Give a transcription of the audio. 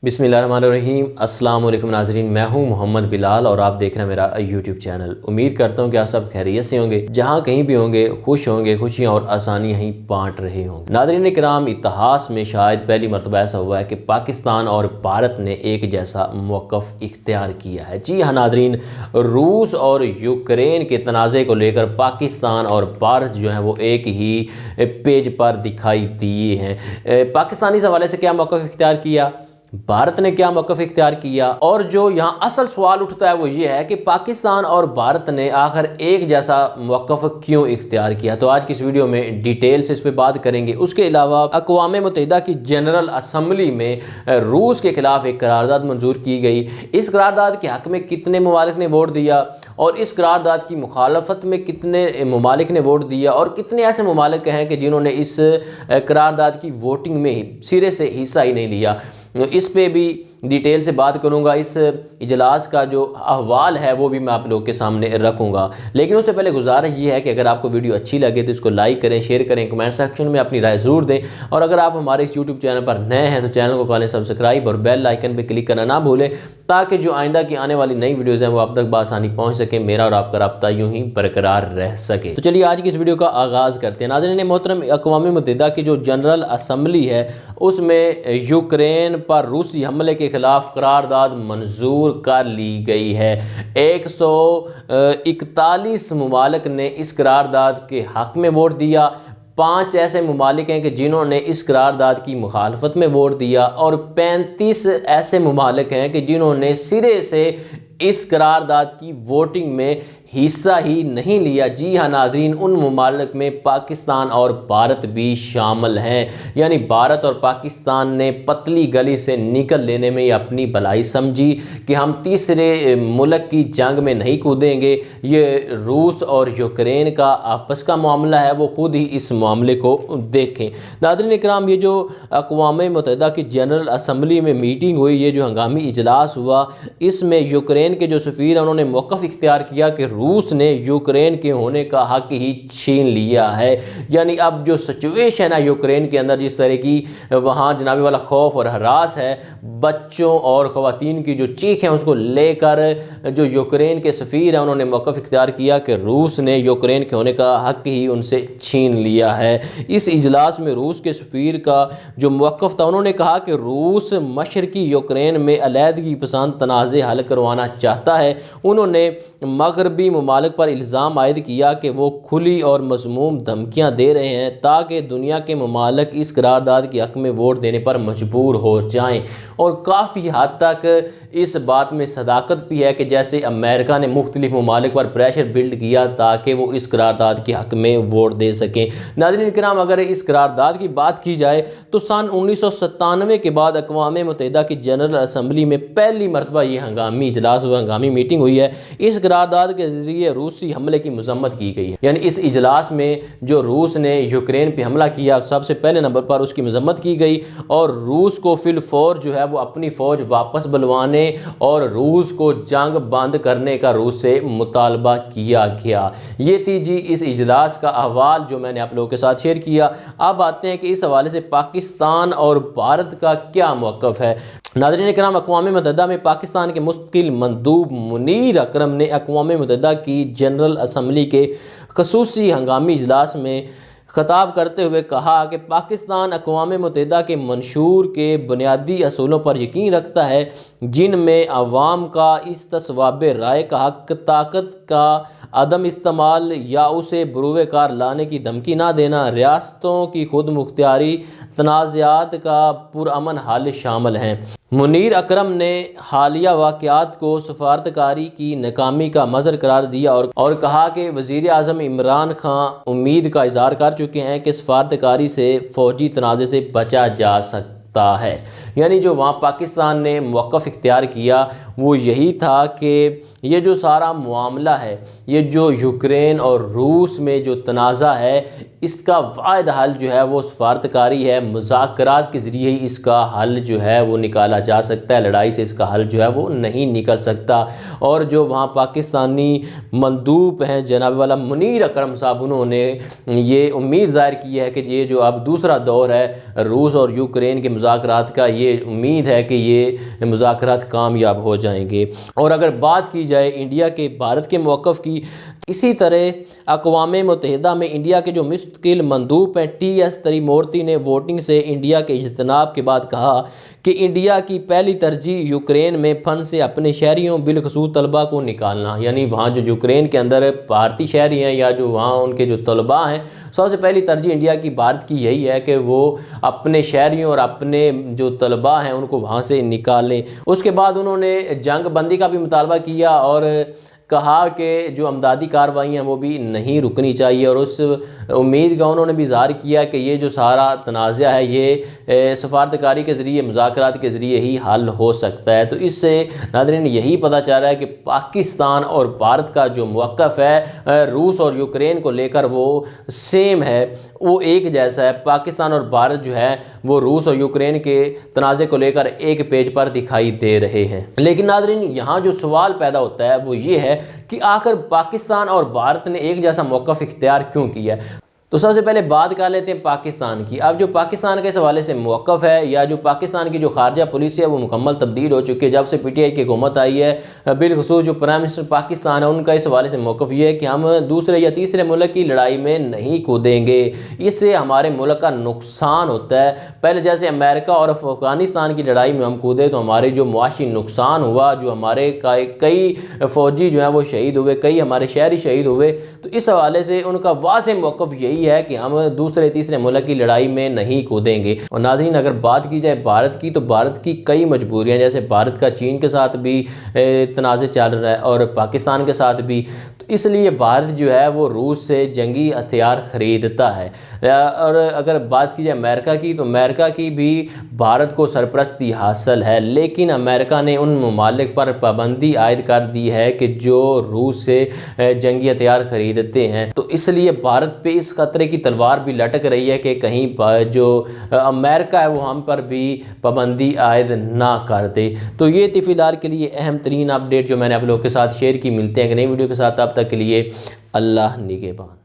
बिस्मिल्लाहिर्रहमानिर्रहीम। अस्सलाम वालेकुम नाज़रीन, मैं हूं मोहम्मद बिलाल और आप देख रहे हैं मेरा यूट्यूब चैनल। उम्मीद करता हूं कि आप सब खैरियत से होंगे, जहां कहीं भी होंगे खुश होंगे, खुशियां और आसानियां ही बांट रहे होंगे। नाज़रीन किराम, इतिहास में शायद पहली मरतबा ऐसा हुआ है कि पाकिस्तान और भारत ने एक जैसा मौक़िफ़ इख्तियार किया है। जी हाँ नाज़रीन, रूस और यूक्रेन के तनाज़े को लेकर पाकिस्तान और भारत जो है वो एक ही पेज पर दिखाई दिए हैं। पाकिस्तानी इस हवाले से क्या मौक़िफ़ इख्तियार किया, भारत ने क्या मौक़िफ़ इख्तियार किया, और जो यहाँ असल सवाल उठता है वो ये है कि पाकिस्तान और भारत ने आखिर एक जैसा मौक़िफ़ क्यों इख्तियार किया। तो आज की इस वीडियो में डिटेल से इस पर बात करेंगे। उसके अलावा अक़वाम मुत्तहिदा की जनरल असम्बली में रूस के ख़िलाफ़ एक करारदाद मंजूर की गई। इस करारदाद के हक़ में कितने ममालिक ने वोट दिया और इस करारदाद की मुखालफत में कितने ममालिक ने वोट दिया, और कितने ऐसे ममालिक हैं कि जिन्होंने इस करारदाद की वोटिंग में सिरे से हिस्सा ही नहीं लिया। इस पे भी डिटेल से बात करूंगा। इस इजलास का जो अहवाल है वो भी मैं आप लोगों के सामने रखूंगा। लेकिन उससे पहले गुजारिश ये है कि अगर आपको वीडियो अच्छी लगे तो इसको लाइक करें, शेयर करें, कमेंट सेक्शन में अपनी राय ज़रूर दें। और अगर आप हमारे इस यूट्यूब चैनल पर नए हैं तो चैनल को कर लें सब्सक्राइब और बेल आइकन पर क्लिक करना ना भूलें, ताकि जो आइंदा की आने वाली नई वीडियोज़ हैं वो आप तक बआसानी पहुँच सके, मेरा और आपका रब्ता यूँ ही बरकरार रह सके। तो चलिए आज की इस वीडियो का आगाज़ करते हैं। नाज़रीन मोहतरम, अक़वाम मुत्तहिदा की जो जनरल असम्बली है उसमें यूक्रेन पर रूसी हमले के ख़िलाफ़ करारदाद मंजूर कर ली गई है। 141 ममालिक ने इस करारदाद के हक़ में वोट दिया। 5 ऐसे ममालिक हैं कि जिन्होंने इस करारदाद की मुखालफत में वोट दिया, और 35 ऐसे ममालिक हैं कि जिन्होंने सिरे से इस करारदाद की वोटिंग में हिस्सा ही नहीं लिया। जी हाँ नाज़रीन, उन ममालिक में पाकिस्तान और भारत भी शामिल हैं। यानी भारत और पाकिस्तान ने पतली गली से निकल लेने में अपनी भलाई समझी कि हम तीसरे मुल्क की जंग में नहीं कूदेंगे। ये रूस और यूक्रेन का आपस का मामला है, वो खुद ही इस मामले को देखें। नाज़रीन इकराम, ये जो अक़वाम मुत्तहिदा की जनरल असम्बली में मीटिंग हुई, ये जो हंगामी इजलास हुआ, इसमें यूक्रेन के जो सफ़ीर हैं उन्होंने मौक़िफ़ इख्तियार किया कि रूस ने यूक्रेन के होने का हक़ ही छीन लिया है। यानी अब जो सिचुएशन है यूक्रेन के अंदर, जिस तरह की वहाँ जनाबे वाला खौफ और हरास है, बच्चों और ख़वातीन की जो चीख है उसको लेकर जो यूक्रेन के सफ़ीर हैं उन्होंने मौक़िफ़ इख्तियार किया कि रूस ने यूक्रेन के होने का हक़ ही उनसे छीन लिया है। इस इजलास में रूस के सफ़ीर का जो मौक़िफ़ था, उन्होंने कहा कि रूस मशरक़ी यूक्रेन में अलहदगी पसंद तनाज़े हल करवाना चाहता है। उन्होंने मगरबी ममालिक पर इल्ज़ाम आयद किया कि वो खुली और मज़मूम धमकियाँ दे रहे हैं ताकि दुनिया के ममालिक इस करारदाद के हक़ में वोट देने पर मजबूर हो जाएं। और काफ़ी हद तक इस बात में सदाकत भी है कि जैसे अमेरिका ने मुख्तलिफ ममालिक पर प्रेशर बिल्ड किया ताकि वो इस करारदाद के हक़ में वोट दे सकें। नाज़रीन किराम, अगर इस करारदाद की बात की जाए तो सन 1997 के बाद अक़वाम मुत्तहिदा की जनरल असम्बली में पहली मरतबा ये हंगामी इजलास हुआ, हंगामी मीटिंग हुई है। इस करारदाद के ज़रिए रूसी हमले की मज़म्मत की गई है। यानी इस इजलास में जो रूस ने यूक्रेन पर हमला किया, सबसे पहले नंबर पर उसकी मज़म्मत की गई, और रूस को फिल फौर जो है वो अपनी फ़ौज वापस बुलवाने और रूस को जंग बंद करने का रूस से मुतालबा किया गया। ये थी जी इस इजलास का अहवाल जो मैंने आप लोगों के साथ शेयर किया। अब आते हैं कि इस हवाले से पाकिस्तान और भारत का क्या मौक़िफ़ है। नाज़रीन किराम, अक़वाम मुत्तहिदा में पाकिस्तान के मुस्तकिल मंदूब मुनीर अकरम ने अक़वाम मुत्तहिदा की जनरल असम्बली के ख़ुसूसी हंगामी इजलास में खिताब करते हुए कहा कि पाकिस्तान अक़वाम मुत्तहिदा के मंशूर के बुनियादी असूलों पर यकीन रखता है, जिनमें अवाम का इस्तिस्वाब राय का हक़, ताकत का अदम इस्तेमाल या उसे बरूए कार लाने की धमकी ना देना, रियासतों की खुद मुख्तियारी, तनाज़ात का पुरअमन हल शामिल हैं। मुनीर अकरम ने हालिया वाक़यात को सफारतकारी की नाकामी का मज़र करार दिया और कहा कि वज़ीर आज़म इमरान खान उम्मीद का इज़हार कर चुके हैं कि सफारतकारी से फ़ौजी तनाज़े से बचा जा सकता है। यानी जो वहाँ पाकिस्तान ने मौक़िफ़ इख्तियार किया वो यही था कि یہ جو سارا معاملہ ہے، یہ جو یوکرین اور روس میں جو تنازع ہے، اس کا واحد حل جو ہے وہ سفارتکاری ہے، مذاکرات کے ذریعے ہی اس کا حل جو ہے وہ نکالا جا سکتا ہے، لڑائی سے اس کا حل جو ہے وہ نہیں نکل سکتا۔ اور جو وہاں پاکستانی مندوب ہیں جناب والا منیر اکرم صاحب، انہوں نے یہ امید ظاہر کی ہے کہ یہ جو اب دوسرا دور ہے روس اور یوکرین کے مذاکرات کا، یہ امید ہے کہ یہ مذاکرات کامیاب ہو جائیں گے۔ اور اگر بات کی جائے انڈیا کے بھارت کے موقف کی، اسی طرح اقوام متحدہ میں انڈیا کے جو مستقل مندوب ہیں ٹی ایس تریمورتی نے ووٹنگ سے انڈیا کے اجتناب کے بعد کہا کہ انڈیا کی پہلی ترجیح یوکرین میں پھنسے اپنے شہریوں بالخصوص طلباء کو نکالنا، یعنی وہاں جو یوکرین کے اندر بھارتی شہری ہیں یا جو وہاں ان کے جو طلباء ہیں، سب سے پہلی ترجیح انڈیا کی بھارت کی یہی ہے کہ وہ اپنے شہریوں اور اپنے جو طلباء ہیں ان کو وہاں سے نکالیں۔ اس کے بعد انہوں نے جنگ بندی کا بھی مطالبہ کیا اور کہا کہ جو امدادی کارروائیاں وہ بھی نہیں رکنی چاہیے، اور اس امید کا انہوں نے بھی اظہار کیا کہ یہ جو سارا تنازع ہے یہ سفارتکاری کے ذریعے، مذاکرات کے ذریعے ہی حل ہو سکتا ہے۔ تو اس سے ناظرین یہی پتہ چل رہا ہے کہ پاکستان اور بھارت کا جو موقف ہے روس اور یوکرین کو لے کر وہ سیم ہے، وہ ایک جیسا ہے۔ پاکستان اور بھارت جو ہے وہ روس اور یوکرین کے تنازع کو لے کر ایک پیج پر دکھائی دے رہے ہیں۔ لیکن ناظرین یہاں جو سوال پیدا ہوتا ہے وہ یہ ہے کہ آخر پاکستان اور بھارت نے ایک جیسا موقف اختیار کیوں کیا ہے؟ تو سب سے پہلے بات کر لیتے ہیں پاکستان کی۔ اب جو پاکستان کے اس حوالے سے موقف ہے یا جو پاکستان کی جو خارجہ پالیسی ہے وہ مکمل تبدیل ہو چکی ہے جب سے پی ٹی آئی کی حکومت آئی ہے۔ بالخصوص جو پرائم منسٹر پاکستان ہے ان کا اس حوالے سے موقف یہ ہے کہ ہم دوسرے یا تیسرے ملک کی لڑائی میں نہیں کودیں گے، اس سے ہمارے ملک کا نقصان ہوتا ہے۔ پہلے جیسے امریکہ اور افغانستان کی لڑائی میں ہم کودے تو ہمارے جو معاشی نقصان ہوا، جو ہمارے کئی فوجی جو ہیں وہ شہید ہوئے، کئی ہمارے شہری شہید ہوئے، تو اس حوالے سے ان کا واضح موقف یہی ہے کہ ہم دوسرے تیسرے ملک کی لڑائی میں نہیں کودیں گے۔ اور ناظرین اگر بات کی جائے بھارت کی، تو بھارت کی کئی مجبوریاں، جیسے بھارت کا چین کے ساتھ بھی تنازع چل رہا ہے اور پاکستان کے ساتھ بھی، تو اس لیے بھارت جو ہے وہ روس سے جنگی ہتھیار خریدتا ہے۔ اور اگر بات کی جائے امریکہ کی، تو امریکہ کی بھی بھارت کو سرپرستی حاصل ہے، لیکن امریکہ نے ان ممالک پر پابندی عائد کر دی ہے کہ جو روس سے جنگی ہتھیار خریدتے ہیں۔ تو اس لیے بھارت پہ اس خطرے کی تلوار بھی لٹک رہی ہے کہ کہیں جو امریکہ ہے وہ ہم پر بھی پابندی عائد نہ کر دے۔ تو یہ تھی فی الحال کے لیے اہم ترین اپڈیٹ جو میں نے آپ لوگوں کے ساتھ شیئر کی۔ ملتے ہیں ایک نئی ویڈیو کے ساتھ، تب تک کے لیے اللہ نگہبان۔